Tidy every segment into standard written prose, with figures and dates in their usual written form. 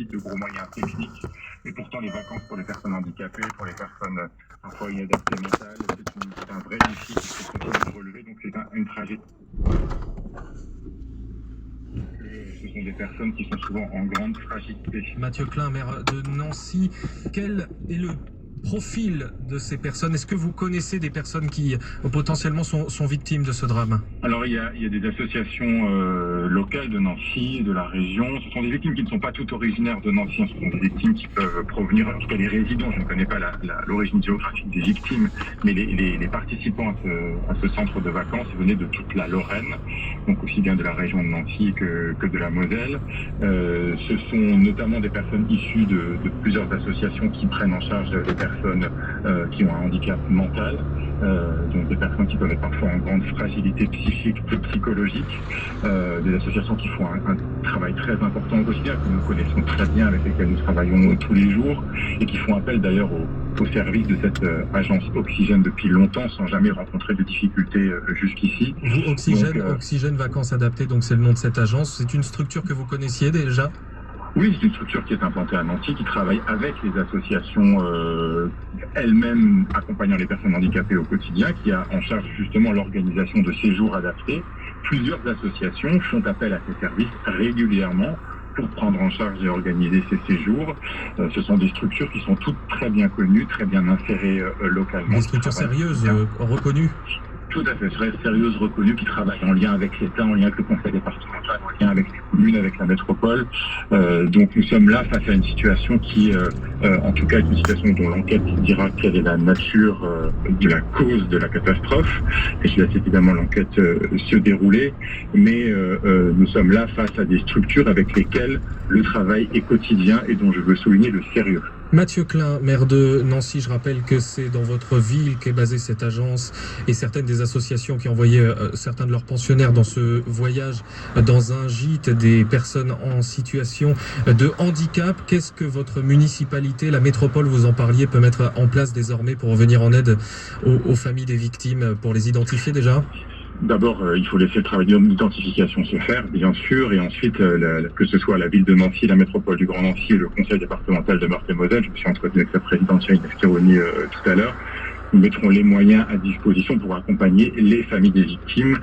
de gros moyens techniques. Et pourtant, les vacances pour les personnes handicapées, pour les personnes parfois inadaptées mentales, c'est un vrai défi qu'il faut continuer de relever. Donc c'est une tragédie. Ce sont des personnes qui sont souvent en grande fragilité. Mathieu Klein, maire de Nancy, quel est le profil de ces personnes? Est-ce que vous connaissez des personnes qui potentiellement sont victimes de ce drame? Alors il y a des associations locales de Nancy, de la région. Ce sont des victimes qui ne sont pas toutes originaires de Nancy. Ce sont des victimes qui peuvent provenir, en tout cas les résidents. Je ne connais pas l'origine géographique des victimes, mais les participants à ce centre de vacances venaient de toute la Lorraine, donc aussi bien de la région de Nancy que de la Moselle. Ce sont notamment des personnes issues de plusieurs associations qui prennent en charge les personnes qui ont un handicap mental, donc des personnes qui peuvent être parfois en grande fragilité psychique et psychologique, des associations qui font un travail très important au quotidien, que nous connaissons très bien, avec lesquelles nous travaillons tous les jours, et qui font appel d'ailleurs au service de cette agence Oxygène depuis longtemps, sans jamais rencontrer de difficultés jusqu'ici. Vous, Oxygène Vacances Adaptées, donc c'est le nom de cette agence. C'est une structure que vous connaissiez déjà? Oui, c'est une structure qui est implantée à Nancy, qui travaille avec les associations elles-mêmes accompagnant les personnes handicapées au quotidien, qui a en charge justement l'organisation de séjours adaptés. Plusieurs associations font appel à ces services régulièrement pour prendre en charge et organiser ces séjours. Ce sont des structures qui sont toutes très bien connues, très bien insérées localement. Des structures sérieuses, reconnues? Tout à fait, sérieuses, reconnues, qui travaillent en lien avec l'État, en lien avec le conseil départemental, en lien avec les communes, avec la métropole. Donc nous sommes là face à une situation qui, en tout cas, est une situation dont l'enquête dira quelle est la nature de la cause de la catastrophe. Et je laisse évidemment l'enquête se dérouler. Mais nous sommes là face à des structures avec lesquelles le travail est quotidien et dont je veux souligner le sérieux. Mathieu Klein, maire de Nancy, je rappelle que c'est dans votre ville qu'est basée cette agence et certaines des associations qui envoyaient certains de leurs pensionnaires dans ce voyage dans un gîte des personnes en situation de handicap. Qu'est-ce que votre municipalité, la métropole, vous en parliez, peut mettre en place désormais pour venir en aide aux familles des victimes, pour les identifier déjà ? D'abord, il faut laisser le travail d'identification se faire, bien sûr, et ensuite, que ce soit la ville de Nancy, la métropole du Grand Nancy et le conseil départemental de Meurthe-et-Moselle, je me suis entretenu avec sa présidente Inès Kironi tout à l'heure, nous mettrons les moyens à disposition pour accompagner les familles des victimes,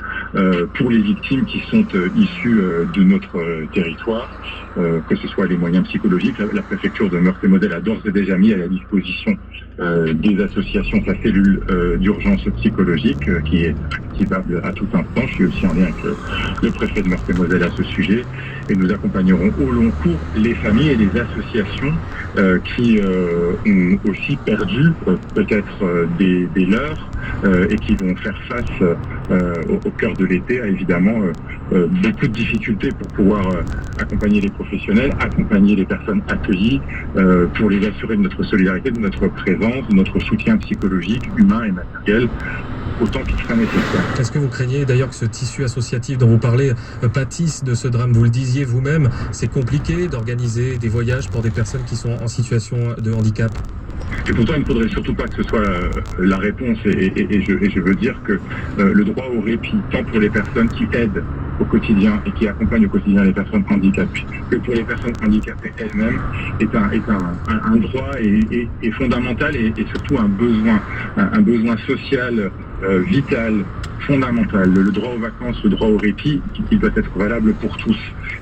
pour les victimes qui sont issues de notre territoire, que ce soit les moyens psychologiques. La préfecture de Meurthe-et-Moselle a d'ores et déjà mis à la disposition des associations sa cellule d'urgence psychologique qui est activable à tout instant. Je suis aussi en lien avec le préfet de Meurthe-et-Moselle à ce sujet, et nous accompagnerons au long cours les familles et les associations qui ont aussi perdu peut-être des leurs et qui vont faire face au cœur de l'été à évidemment beaucoup de difficultés pour pouvoir accompagner les professionnels, accompagner les personnes accueillies, pour les assurer de notre solidarité, de notre présence, de notre soutien psychologique, humain et matériel, autant qu'il sera nécessaire. Est-ce que vous craignez d'ailleurs que ce tissu associatif dont vous parlez pâtisse de ce drame? Vous le disiez vous-même, c'est compliqué d'organiser des voyages pour des personnes qui sont en situation de handicap. Et pourtant, il ne faudrait surtout pas que ce soit la réponse. Et je veux dire que le droit au répit, tant pour les personnes qui aident au quotidien et qui accompagnent au quotidien les personnes handicapées, que pour les personnes handicapées elles-mêmes, est un droit et fondamental et surtout un besoin social vital, fondamental. Le droit aux vacances, le droit au répit, qui doit être valable pour tous.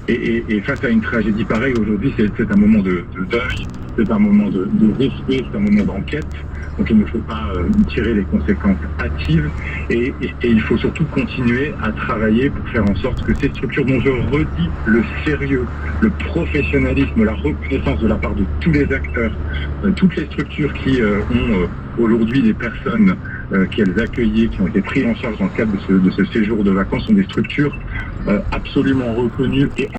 Et face à une tragédie pareille, aujourd'hui, c'est un moment de deuil, c'est un moment de respect, c'est un moment d'enquête. Donc il ne faut pas tirer les conséquences hâtives et il faut surtout continuer à travailler pour faire en sorte que ces structures dont je redis le sérieux, le professionnalisme, la reconnaissance de la part de tous les acteurs, toutes les structures qui ont aujourd'hui des personnes qu'elles accueillaient, qui ont été prises en charge dans le cadre de ce séjour de vacances, sont des structures absolument reconnues et